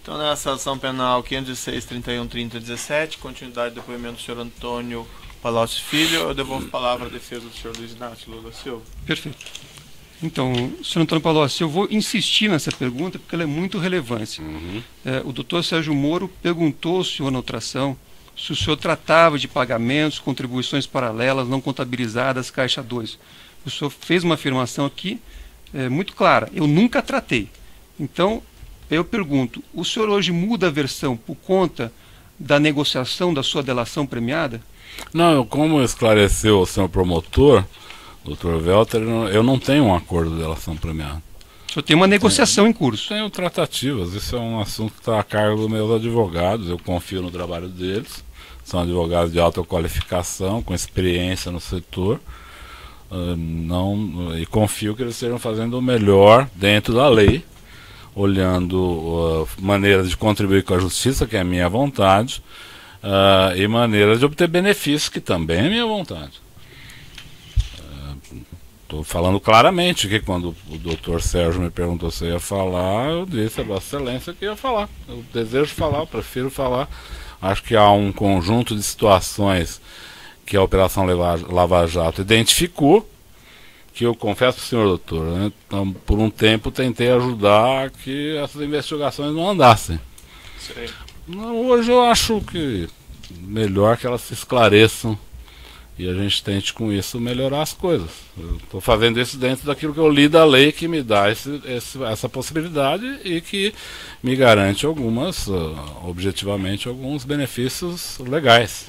Então, nessa ação penal 506-31-30-17, continuidade do depoimento do senhor Antônio Palocci Filho, eu devolvo a palavra à defesa do senhor Luiz Inácio Lula Silva. Perfeito. Então, senhor Antônio Palocci, eu vou insistir nessa pergunta porque ela é muito relevante. O doutor Sérgio Moro perguntou ao senhor na outra ação se o senhor tratava de pagamentos, contribuições paralelas, não contabilizadas, Caixa 2. O senhor fez uma afirmação aqui muito clara: eu nunca tratei. Então, eu pergunto, o senhor hoje muda a versão por conta da negociação da sua delação premiada? Não, como esclareceu o senhor promotor, doutor Welter, eu não tenho um acordo de delação premiada. O senhor tem uma negociação em curso? Tenho tratativas, isso é um assunto que está a cargo dos meus advogados, eu confio no trabalho deles, são advogados de alta qualificação, com experiência no setor, e confio que eles estejam fazendo o melhor dentro da lei, olhando maneiras de contribuir com a justiça, que é a minha vontade, e maneiras de obter benefícios, que também é minha vontade. Estou falando claramente que quando o doutor Sérgio me perguntou se eu ia falar, eu disse a Vossa Excelência que ia falar. Eu desejo falar, eu prefiro falar. Acho que há um conjunto de situações que a Operação Lava Jato identificou, que eu confesso para o senhor doutor, né? Então, por um tempo tentei ajudar que essas investigações não andassem. Hoje eu acho que melhor que elas se esclareçam e a gente tente com isso melhorar as coisas. Eu estou fazendo isso dentro daquilo que eu li da lei, que me dá essa possibilidade e que me garante objetivamente, alguns benefícios legais.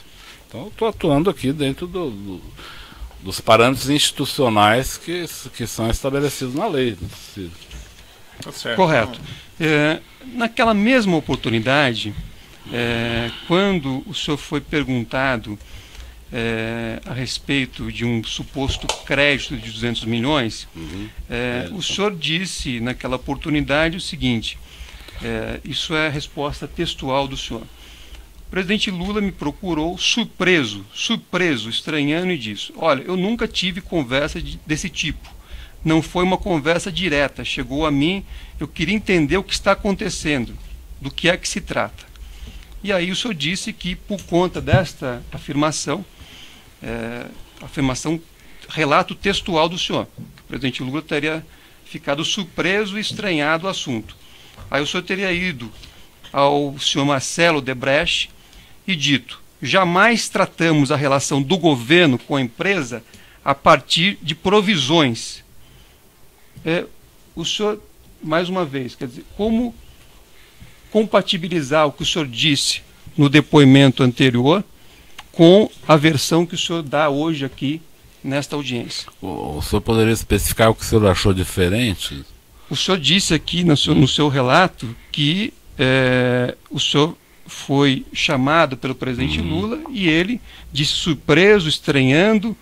Então eu estou atuando aqui dentro dos parâmetros institucionais que são estabelecidos na lei. Correto. Naquela mesma oportunidade, quando o senhor foi perguntado a respeito de um suposto crédito de 200 milhões, o senhor disse naquela oportunidade o seguinte, isso é a resposta textual do senhor: o presidente Lula me procurou surpreso, estranhando, e disse: olha, eu nunca tive conversa desse tipo, não foi uma conversa direta, chegou a mim, eu queria entender o que está acontecendo, do que é que se trata. E aí o senhor disse que, por conta desta afirmação, relato textual do senhor, que o presidente Lula teria ficado surpreso e estranhado o assunto. Aí o senhor teria ido ao senhor Marcelo Odebrecht e dito: jamais tratamos a relação do governo com a empresa a partir de provisões. O senhor, mais uma vez, quer dizer, como compatibilizar o que o senhor disse no depoimento anterior com a versão que o senhor dá hoje aqui nesta audiência? O senhor poderia especificar o que o senhor achou diferente? O senhor disse aqui no seu relato que o senhor foi chamado pelo presidente Lula e ele disse surpreso, estranhando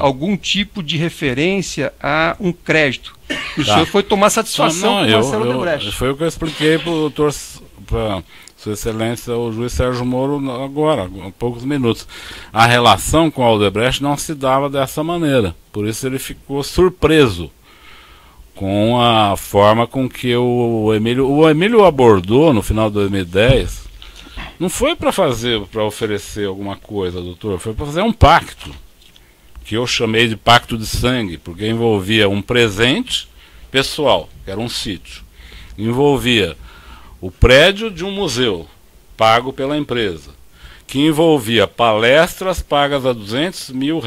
algum tipo de referência a um crédito. O senhor foi tomar satisfação com o Marcelo Odebrecht. Foi o que eu expliquei para o doutor, para Sua Excelência, o juiz Sérgio Moro, agora, há poucos minutos. A relação com o Odebrecht não se dava dessa maneira, por isso ele ficou surpreso com a forma com que o Emílio abordou no final de 2010. Não foi para oferecer alguma coisa, doutor, foi para fazer um pacto, que eu chamei de pacto de sangue, porque envolvia um presente pessoal, que era um sítio, envolvia o prédio de um museu, pago pela empresa, que envolvia palestras pagas a R$200 mil,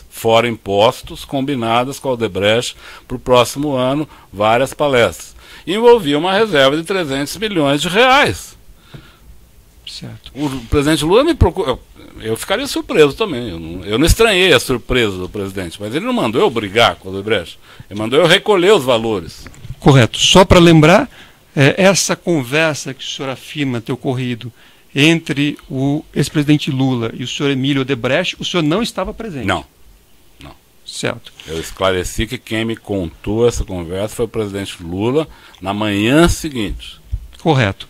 fora impostos, combinadas com a Odebrecht para o próximo ano, várias palestras. E envolvia uma reserva de R$300 milhões. Certo. O presidente Lula me procurou. Eu ficaria surpreso também. Eu não estranhei a surpresa do presidente, mas ele não mandou eu brigar com a Odebrecht. Ele mandou eu recolher os valores. Correto. Só para lembrar, essa conversa que o senhor afirma ter ocorrido entre o ex-presidente Lula e o senhor Emílio Odebrecht, o senhor não estava presente? Não. Certo. Eu esclareci que quem me contou essa conversa foi o presidente Lula na manhã seguinte. Correto.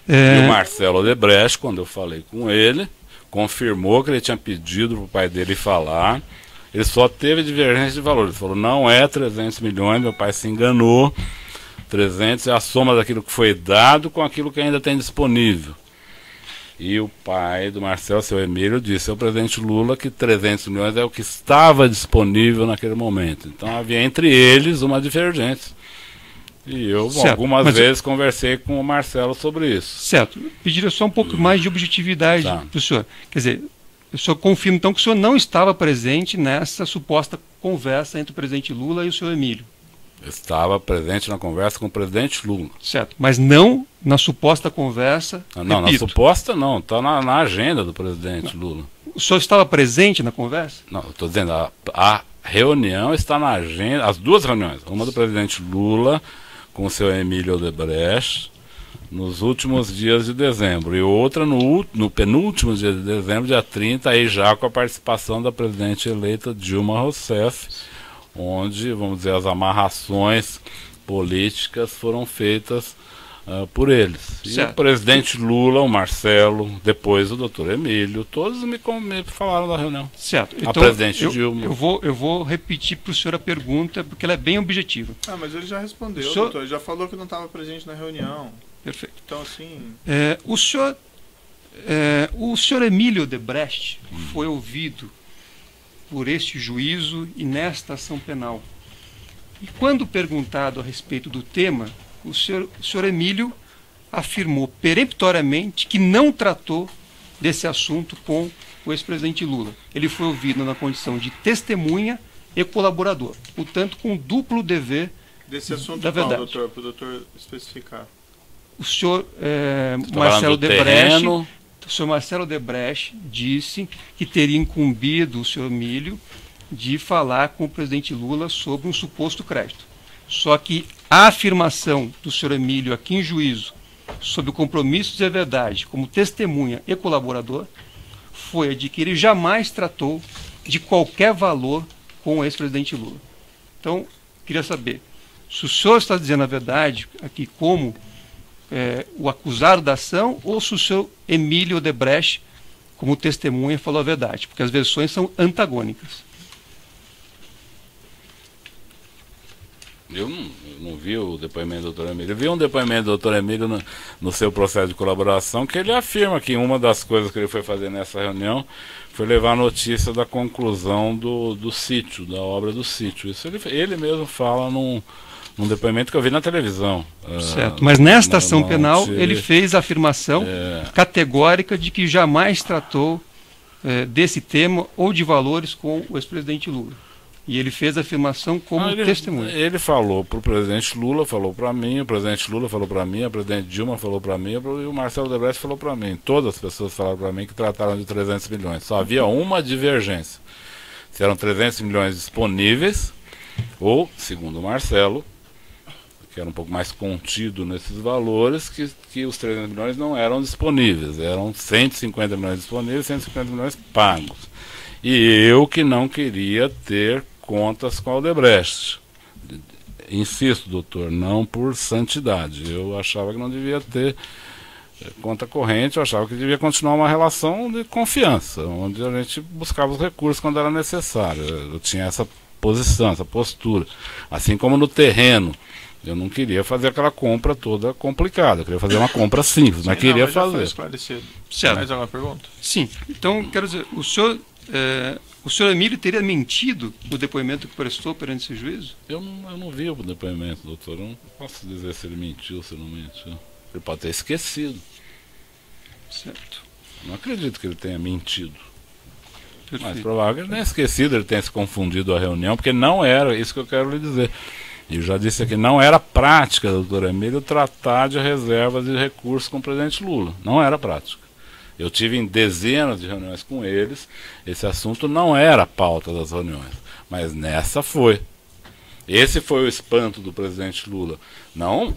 E o Marcelo Odebrecht, quando eu falei com ele, confirmou que ele tinha pedido para o pai dele falar. Ele só teve divergência de valores. Ele falou: não é 300 milhões, meu pai se enganou. 300 é a soma daquilo que foi dado com aquilo que ainda tem disponível. E o pai do Marcelo, seu Emílio, disse ao presidente Lula que 300 milhões é o que estava disponível naquele momento. Então havia entre eles uma divergência. E eu algumas vezes conversei com o Marcelo sobre isso. Certo. Pediria só um pouco mais de objetividade para o senhor. Quer dizer, o senhor confirma então que o senhor não estava presente nessa suposta conversa entre o presidente Lula e o senhor Emílio. Estava presente na conversa com o presidente Lula. Certo, mas não na suposta conversa. Não, na suposta não, está na agenda do presidente Lula. O senhor estava presente na conversa? Não, estou dizendo, a reunião está na agenda, as duas reuniões, uma do presidente Lula com o seu Emílio Odebrecht nos últimos dias de dezembro, e outra no penúltimo dia de dezembro, dia 30, aí já com a participação da presidente eleita Dilma Rousseff, onde, vamos dizer, as amarrações políticas foram feitas por eles. E o presidente Lula, o Marcelo, depois o doutor Emílio, todos me falaram da reunião. Certo. A presidente Dilma. Eu vou repetir para o senhor a pergunta, porque ela é bem objetiva. Mas ele já respondeu, doutor. Ele já falou que não estava presente na reunião. Perfeito. Então, assim... O senhor Emílio Odebrecht foi ouvido por este juízo e nesta ação penal. E quando perguntado a respeito do tema, o senhor Emílio afirmou peremptoriamente que não tratou desse assunto com o ex-presidente Lula. Ele foi ouvido na condição de testemunha e colaborador, portanto com duplo dever desse assunto da verdade. Doutor, para o doutor especificar. O senhor Marcelo Odebrecht, o senhor Marcelo Odebrecht disse que teria incumbido o senhor Emílio de falar com o presidente Lula sobre um suposto crédito. Só que a afirmação do senhor Emílio aqui em juízo sobre o compromisso de dizer a verdade como testemunha e colaborador foi a de que ele jamais tratou de qualquer valor com o ex-presidente Lula. Então, queria saber se o senhor está dizendo a verdade aqui como o acusado da ação, ou se o senhor Emílio Odebrecht, como testemunha, falou a verdade, porque as versões são antagônicas. Eu não vi o depoimento do doutor Emílio. Eu vi um depoimento do doutor Emílio no seu processo de colaboração, que ele afirma que uma das coisas que ele foi fazer nessa reunião foi levar a notícia da conclusão do sítio, da obra do sítio. Isso ele mesmo fala num depoimento que eu vi na televisão. Certo, mas nesta ação penal ele fez a afirmação categórica de que jamais tratou desse tema ou de valores com o ex-presidente Lula. E ele fez a afirmação como testemunha. Ele falou para o presidente Lula, falou para mim, o presidente Lula falou para mim, a presidente Dilma falou para mim, e o Marcelo Odebrecht falou para mim. Todas as pessoas falaram para mim que trataram de 300 milhões. Só havia uma divergência. Se eram 300 milhões disponíveis, ou, segundo o Marcelo, que era um pouco mais contido nesses valores, que os 300 milhões não eram disponíveis. Eram 150 milhões disponíveis, 150 milhões pagos. E eu que não queria ter contas com a Odebrecht. Insisto, doutor, não por santidade. Eu achava que não devia ter conta corrente, eu achava que devia continuar uma relação de confiança, onde a gente buscava os recursos quando era necessário. Eu tinha essa posição, essa postura. Assim como no terreno. Eu não queria fazer aquela compra toda complicada. Eu queria fazer uma compra simples, mas queria fazer. Certo. Mais alguma pergunta? Sim. Então, quero dizer, o senhor Emílio teria mentido no depoimento que prestou perante esse juízo? Eu não vi o depoimento, doutor. Eu não posso dizer se ele mentiu, se não mentiu. Ele pode ter esquecido. Certo. Não acredito que ele tenha mentido. Perfeito. Mas provável que ele tenha esquecido, ele tenha se confundido a reunião, porque não era isso que eu quero lhe dizer. E eu já disse aqui, não era prática, doutor Emílio, tratar de reservas de recursos com o presidente Lula. Não era prática. Eu tive em dezenas de reuniões com eles, esse assunto não era a pauta das reuniões, mas nessa foi. Esse foi o espanto do presidente Lula. Não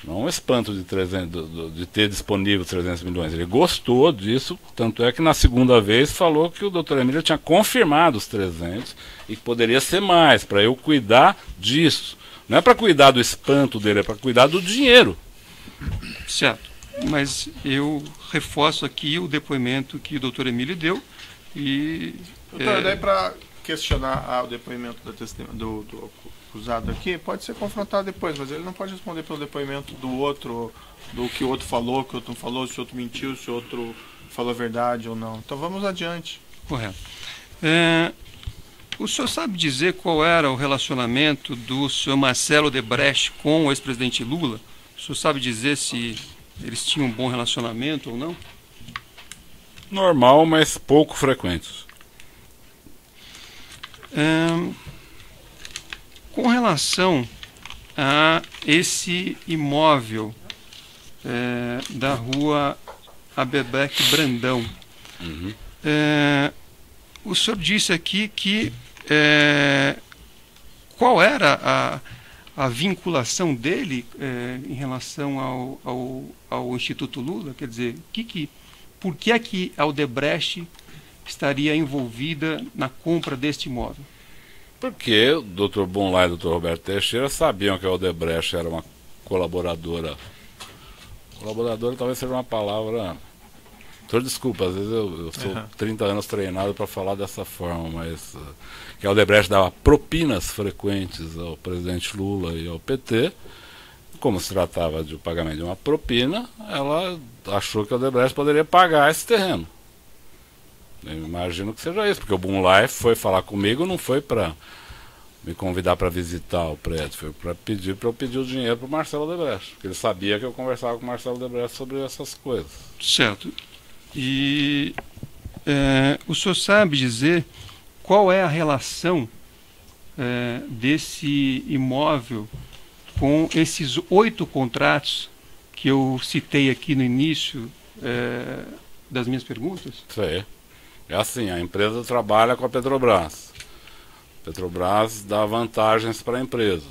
o espanto de ter disponível 300 milhões. Ele gostou disso, tanto é que na segunda vez falou que o doutor Emílio tinha confirmado os 300 e que poderia ser mais, para eu cuidar disso. Não é para cuidar do espanto dele, é para cuidar do dinheiro. Certo, mas eu reforço aqui o depoimento que o doutor Emílio deu. E, doutor, daí para questionar o depoimento do acusado aqui pode ser confrontado depois, mas ele não pode responder pelo depoimento do outro, do que o outro falou, que o outro não falou, se o outro mentiu, se o outro falou a verdade ou não. Então vamos adiante. Correto. O senhor sabe dizer qual era o relacionamento do senhor Marcelo Odebrecht com o ex-presidente Lula? O senhor sabe dizer se eles tinham um bom relacionamento ou não? Normal, mas pouco frequente. Com relação a esse imóvel da rua Abebeque Brandão, o senhor disse aqui que qual era a vinculação dele em relação ao Instituto Lula? Quer dizer, por que é que a Odebrecht estaria envolvida na compra deste imóvel? Porque o Dr. Bonlá e o Dr. Roberto Teixeira sabiam que a Odebrecht era uma colaboradora. Colaboradora talvez seja uma palavra... Desculpa, às vezes eu sou 30 anos treinado para falar dessa forma, mas que a Odebrecht dava propinas frequentes ao presidente Lula e ao PT. Como se tratava de pagamento de uma propina, ela achou que a Odebrecht poderia pagar esse terreno. Eu imagino que seja isso, porque o Bonlá foi falar comigo, não foi para me convidar para visitar o prédio, foi para eu pedir o dinheiro para o Marcelo Odebrecht, porque ele sabia que eu conversava com o Marcelo Odebrecht sobre essas coisas. Certo. E o senhor sabe dizer qual é a relação desse imóvel com esses 8 contratos que eu citei aqui no início das minhas perguntas? Isso aí. É assim, a empresa trabalha com a Petrobras. A Petrobras dá vantagens para a empresa.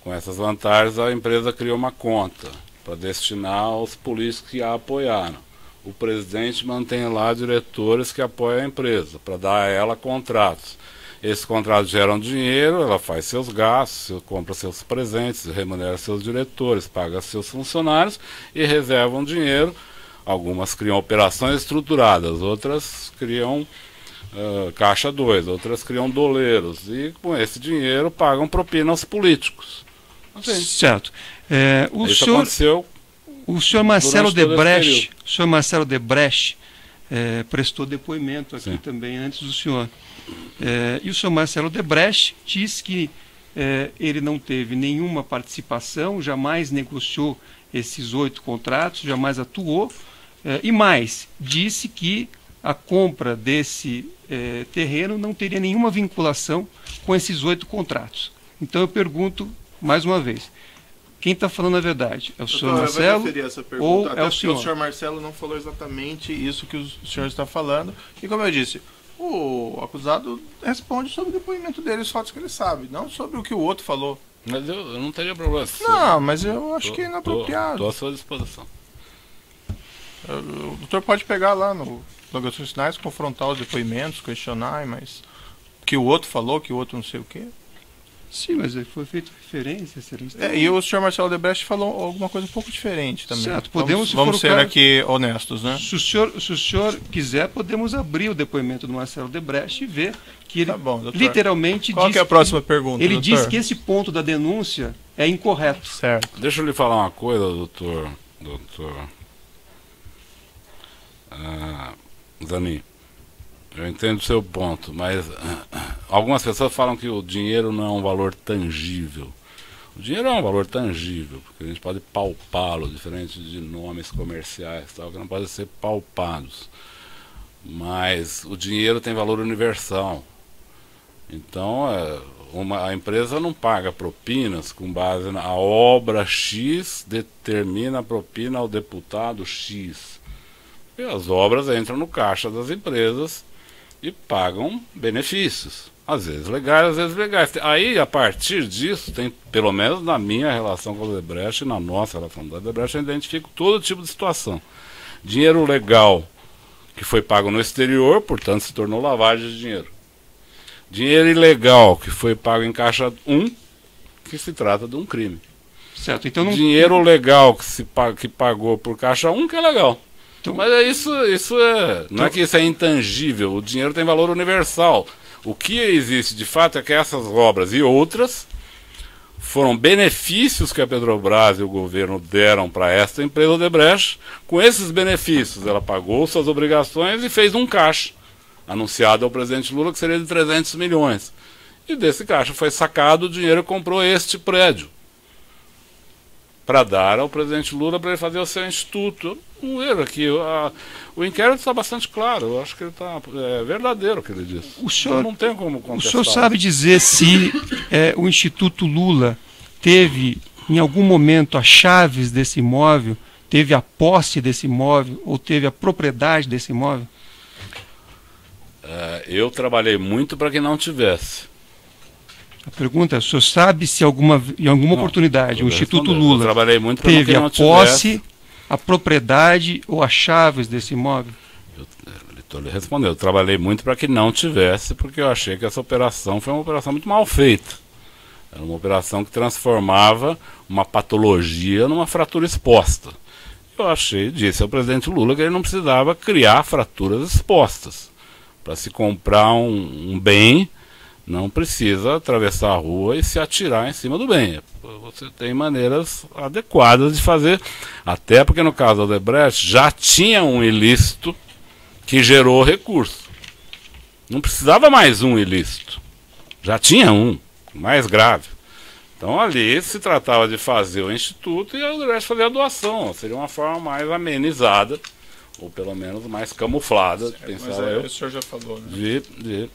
Com essas vantagens, a empresa cria uma conta para destinar aos políticos que a apoiaram. O presidente mantém lá diretores que apoiam a empresa, para dar a ela contratos. Esses contratos geram dinheiro, ela faz seus gastos, compra seus presentes, remunera seus diretores, paga seus funcionários e reservam dinheiro. Algumas criam operações estruturadas, outras criam caixa 2, outras criam doleiros. E com esse dinheiro pagam propina aos políticos. Assim. Certo. Isso aconteceu. O senhor Marcelo Odebrecht prestou depoimento aqui também antes do senhor. E o senhor Marcelo Odebrecht diz que ele não teve nenhuma participação, jamais negociou esses 8 contratos, jamais atuou, e mais, disse que a compra desse terreno não teria nenhuma vinculação com esses 8 contratos. Então eu pergunto mais uma vez, quem está falando a verdade? É o senhor Marcelo ou é o senhor? O senhor Marcelo não falou exatamente isso que o senhor está falando. E como eu disse, o acusado responde sobre o depoimento dele, os fatos que ele sabe, não sobre o que o outro falou. Mas eu não teria problema. Não, mas eu acho que é inapropriado. Estou à sua disposição. O doutor pode pegar lá no Indagações Finais, confrontar os depoimentos, questionar, mas o que o outro falou, que o outro não sei o quê. Sim, mas foi feita referência. E o senhor Marcelo Odebrecht falou alguma coisa um pouco diferente também. Certo, vamos ser aqui honestos, né? Se o senhor quiser, podemos abrir o depoimento do Marcelo Odebrecht e ver que ele literalmente Qual que é a próxima pergunta, ele doutor? diz que esse ponto da denúncia é incorreto. Certo. Deixa eu lhe falar uma coisa, doutor Zanin. Eu entendo o seu ponto, mas algumas pessoas falam que o dinheiro não é um valor tangível. O dinheiro é um valor tangível, porque a gente pode palpá-lo, diferente de nomes comerciais, tal, que não podem ser palpados. Mas o dinheiro tem valor universal. Então, a empresa não paga propinas com base na obra X, determina a propina ao deputado X. E as obras entram no caixa das empresas e pagam benefícios, às vezes legais, às vezes legais. Aí, a partir disso, tem, pelo menos na minha relação com a Odebrecht e na nossa relação com a Odebrecht, eu identifico todo tipo de situação. Dinheiro legal que foi pago no exterior, portanto se tornou lavagem de dinheiro. Dinheiro ilegal que foi pago em caixa 1, que se trata de um crime. Certo, então dinheiro legal que pagou por caixa 1, que é legal. Então, mas não é que isso é intangível, o dinheiro tem valor universal. O que existe de fato é que essas obras e outras foram benefícios que a Petrobras e o governo deram para esta empresa Odebrecht. Com esses benefícios, ela pagou suas obrigações e fez um caixa, anunciado ao presidente Lula, que seria de 300 milhões. E desse caixa foi sacado o dinheiro e comprou este prédio, para dar ao presidente Lula para ele fazer o seu instituto. Um erro aqui. O inquérito está bastante claro. Eu acho que ele está verdadeiro o que ele disse. O senhor, não tem como contestar. O senhor sabe dizer se o Instituto Lula teve, em algum momento, as chaves desse imóvel, teve a posse desse imóvel ou teve a propriedade desse imóvel? Eu trabalhei muito para que não tivesse. A pergunta é, o senhor sabe se em alguma oportunidade o Instituto Lula teve a posse, a propriedade ou as chaves desse imóvel? Estou lhe respondendo. Eu trabalhei muito para que não tivesse, porque eu achei que essa operação foi uma operação muito mal feita. Era uma operação que transformava uma patologia numa fratura exposta. Eu disse ao presidente Lula que ele não precisava criar fraturas expostas. Para se comprar um bem, não precisa atravessar a rua e se atirar em cima do bem. Você tem maneiras adequadas de fazer, até porque no caso da Odebrecht já tinha um ilícito que gerou recurso. Não precisava mais um ilícito. Já tinha um, mais grave. Então ali se tratava de fazer o instituto e a Odebrecht fazer a doação. Seria uma forma mais amenizada, ou pelo menos mais camuflada, pensava eu. O senhor já falou, né?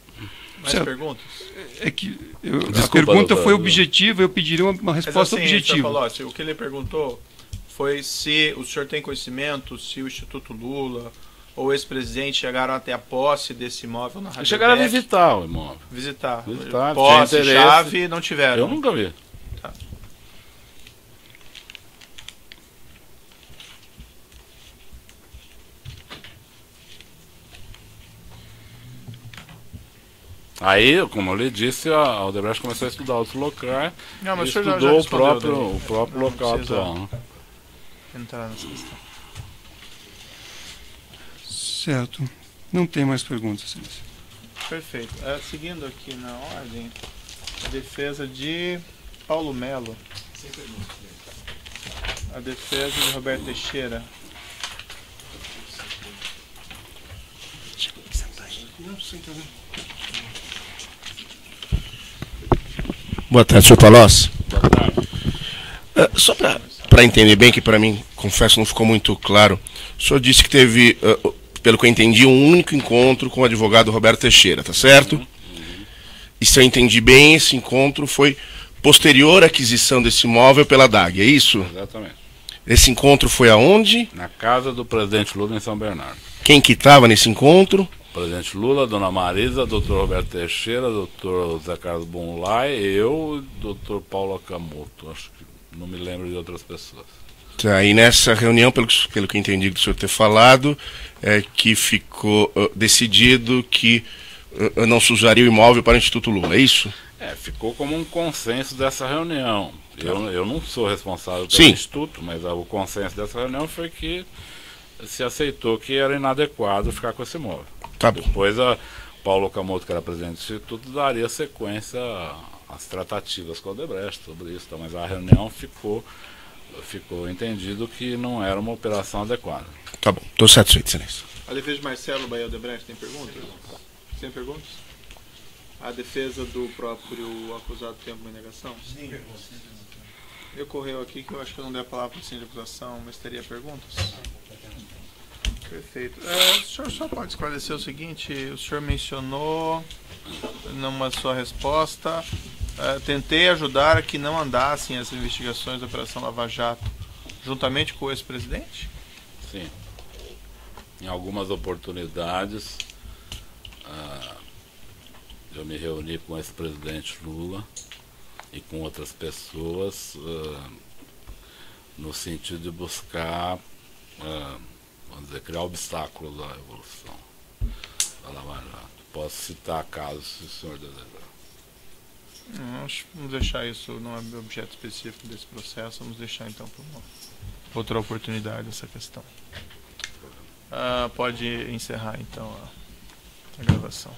Mais perguntas? A pergunta foi objetiva, eu pediria uma resposta objetiva. Falou, o que ele perguntou foi se o senhor tem conhecimento, se o Instituto Lula ou o ex-presidente chegaram até a posse desse imóvel na Rádio. Chegaram a visitar o imóvel. Visitar. Posse, chave, não tiveram. Eu nunca vi. Tá. Aí, como eu lhe disse, a Odebrecht começou a estudar outros locais. Não, mas estudou o próprio local atual. Entrar nessa questão. Certo. Não tem mais perguntas, Silêncio. Perfeito. Seguindo aqui na ordem, a defesa de Paulo Melo. Sem perguntas. A defesa de Roberto Teixeira. Boa tarde, senhor Palocci. Boa tarde. Só para entender bem, que para mim, confesso, não ficou muito claro. O senhor disse que teve, pelo que eu entendi, um único encontro com o advogado Roberto Teixeira, tá certo? E se eu entendi bem, esse encontro foi posterior à aquisição desse imóvel pela DAG, é isso? Exatamente. Esse encontro foi aonde? Na casa do presidente Lula, em São Bernardo. Quem que estava nesse encontro? Presidente Lula, Dona Marisa, Dr. Roberto Teixeira, Dr. Zé Carlos Bonlai, eu e Dr. Paulo Akamoto. Acho que não me lembro de outras pessoas. Tá, e nessa reunião, pelo que eu entendi do senhor ter falado, que ficou decidido que não se usaria o imóvel para o Instituto Lula, é isso? Ficou como um consenso dessa reunião. Eu não sou responsável pelo Sim. Instituto, mas o consenso dessa reunião foi que se aceitou que era inadequado ficar com esse imóvel. Tá bom. Depois a Paulo Okamoto, que era presidente do Instituto, daria sequência às tratativas com a Odebrecht sobre isso, tá? Mas a reunião ficou entendido que não era uma operação adequada. Tá bom, estou satisfeito, Silêncio. A defesa de Marcelo Bahia Odebrecht tem perguntas? Tem perguntas? A defesa do próprio acusado tem alguma negação? Sim. Me ocorreu aqui que eu acho que eu não dei a palavra para o de acusação, mas teria perguntas? Perfeito. O senhor só pode esclarecer o seguinte: o senhor mencionou numa sua resposta, tentei ajudar a que não andassem as investigações da Operação Lava Jato, juntamente com o ex-presidente? Sim. Em algumas oportunidades, eu me reuni com o ex-presidente Lula e com outras pessoas no sentido de buscar, vamos dizer, criar obstáculos à evolução da Lava Jato. Posso citar casos, se o senhor desejar. Vamos deixar isso, não é objeto específico desse processo, vamos deixar então para uma outra oportunidade essa questão. Pode encerrar então a gravação.